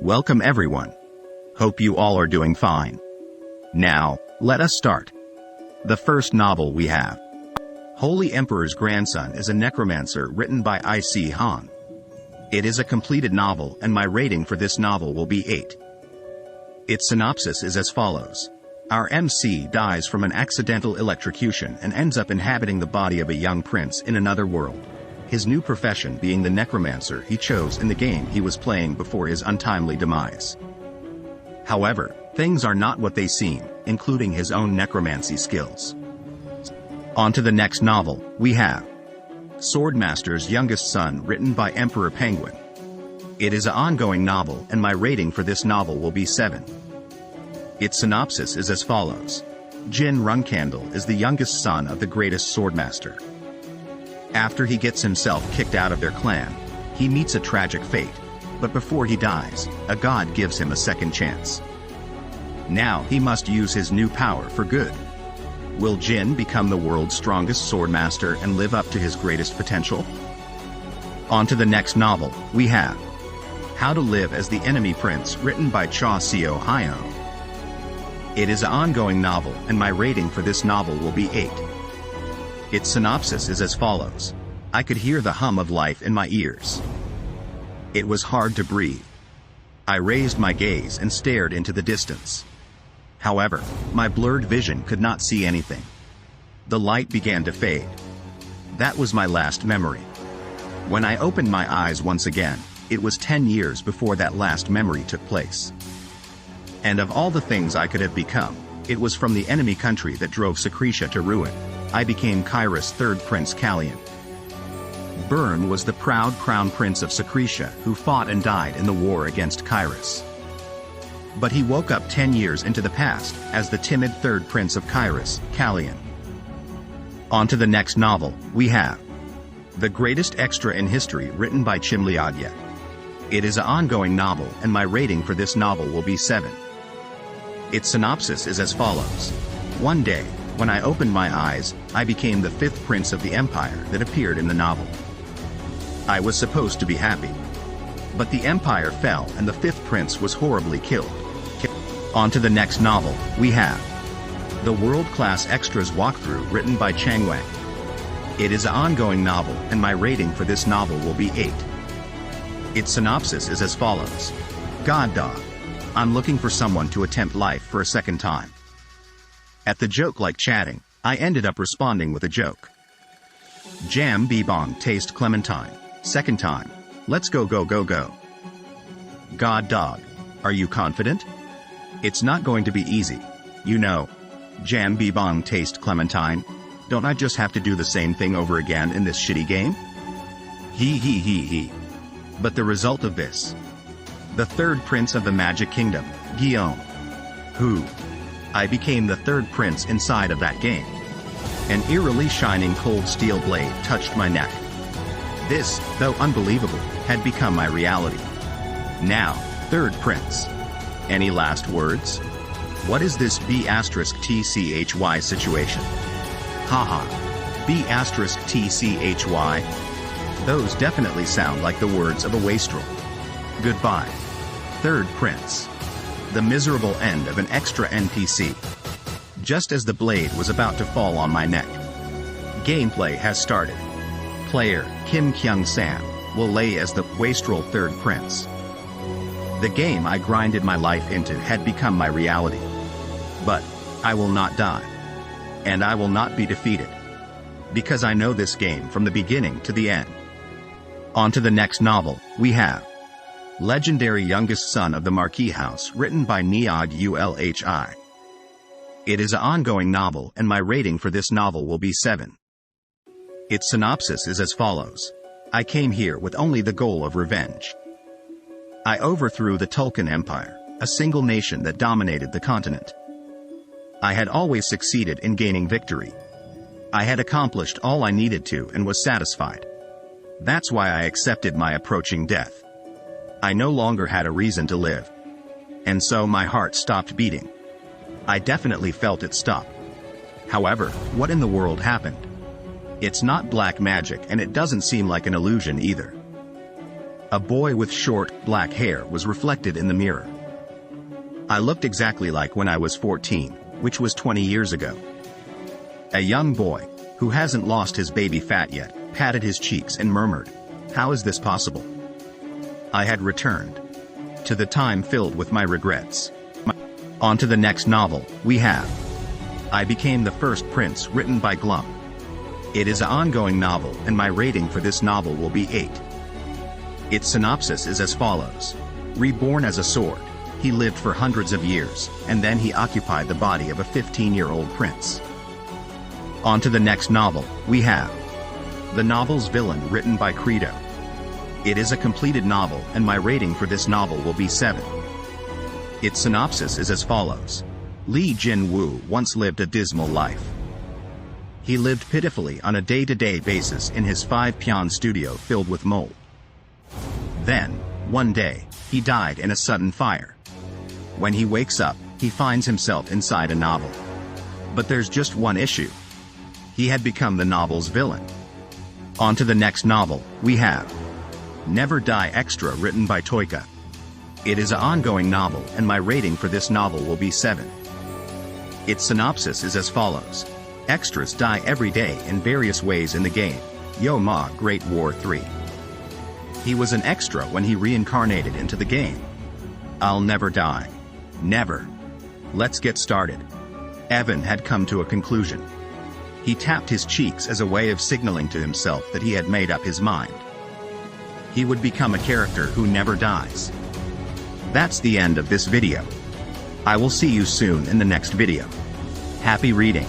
Welcome everyone. Hope you all are doing fine. Now, let us start. The first novel we have. Holy Emperor's Grandson is a Necromancer written by I.C. Han. It is a completed novel and my rating for this novel will be 8. Its synopsis is as follows. Our MC dies from an accidental electrocution and ends up inhabiting the body of a young prince in another world. His new profession being the Necromancer he chose in the game he was playing before his untimely demise. However, things are not what they seem, including his own necromancy skills. On to the next novel, we have Swordmaster's Youngest Son written by Emperor Penguin. It is an ongoing novel and my rating for this novel will be 7. Its synopsis is as follows. Jin Runcandle is the youngest son of the greatest Swordmaster. After he gets himself kicked out of their clan, he meets a tragic fate, but before he dies, a god gives him a second chance. Now he must use his new power for good. Will Jin become the world's strongest Swordmaster and live up to his greatest potential? On to the next novel, we have How to Live as the Enemy Prince written by Cha Seo Hyun. It is an ongoing novel and my rating for this novel will be 8. Its synopsis is as follows. I could hear the hum of life in my ears. It was hard to breathe. I raised my gaze and stared into the distance. However, my blurred vision could not see anything. The light began to fade. That was my last memory. When I opened my eyes once again, it was 10 years before that last memory took place. And of all the things I could have become, it was from the enemy country that drove Secretia to ruin. I became Kyrus' third prince Callian. Byrne was the proud crown prince of Secretia who fought and died in the war against Kyrus. But he woke up 10 years into the past as the timid third prince of Kyrus, Callian. On to the next novel, we have The Greatest Extra in History written by Chimliadye. It is an ongoing novel and my rating for this novel will be 7. Its synopsis is as follows. One day, when I opened my eyes, I became the 5th prince of the empire that appeared in the novel. I was supposed to be happy. But the empire fell and the 5th prince was horribly killed. On to the next novel, we have The World-Class Extras Walkthrough written by Chang Wang. It is an ongoing novel and my rating for this novel will be 8. Its synopsis is as follows. God dog. I'm looking for someone to attempt life for a second time. At the joke like chatting, I ended up responding with a joke. Jam bong taste clementine. Second time. Let's go go go go. God dog. Are you confident? It's not going to be easy. You know. Jam bong taste clementine. Don't I just have to do the same thing over again in this shitty game? He. But the result of this. The third prince of the Magic Kingdom, Guillaume. Who? I became the third prince inside of that game. An eerily shining cold steel blade touched my neck. This, though unbelievable, had become my reality. Now, third prince. Any last words? What is this B*TCHY situation? Haha. B*TCHY? Those definitely sound like the words of a wastrel. Goodbye. Third prince. The miserable end of an extra NPC. Just as the blade was about to fall on my neck. Gameplay has started. Player, Kim Kyung-sam, will lay as the wastrel third prince. The game I grinded my life into had become my reality. But, I will not die. And I will not be defeated. Because I know this game from the beginning to the end. On to the next novel, we have Legendary Youngest Son of the Marquis House written by Neog Ulhi. It is an ongoing novel and my rating for this novel will be 7. Its synopsis is as follows. I came here with only the goal of revenge. I overthrew the Tulkun Empire, a single nation that dominated the continent. I had always succeeded in gaining victory. I had accomplished all I needed to and was satisfied. That's why I accepted my approaching death. I no longer had a reason to live. And so my heart stopped beating. I definitely felt it stop. However, what in the world happened? It's not black magic and it doesn't seem like an illusion either. A boy with short, black hair was reflected in the mirror. I looked exactly like when I was 14, which was 20 years ago. A young boy, who hasn't lost his baby fat yet, patted his cheeks and murmured, "How is this possible?" I had returned to the time filled with my regrets. On to the next novel, we have I Became the First Prince, written by Glum. It is an ongoing novel, and my rating for this novel will be 8. Its synopsis is as follows. Reborn as a sword, he lived for hundreds of years, and then he occupied the body of a 15-year-old prince. On to the next novel, we have the novel's villain, written by Credo. It is a completed novel, and my rating for this novel will be 7. Its synopsis is as follows. Li Jin-woo once lived a dismal life. He lived pitifully on a day-to-day basis in his 5-pian studio filled with mold. Then, one day, he died in a sudden fire. When he wakes up, he finds himself inside a novel. But there's just one issue. He had become the novel's villain. On to the next novel, we have Never Die Extra, written by Toika. It is an ongoing novel, and my rating for this novel will be 7. Its synopsis is as follows. Extras die every day in various ways in the game. Yo Ma Great War 3. He was an extra when he reincarnated into the game. I'll never die. Never. Let's get started. Evan had come to a conclusion. He tapped his cheeks as a way of signaling to himself that he had made up his mind. He would become a character who never dies. That's the end of this video. I will see you soon in the next video. Happy reading.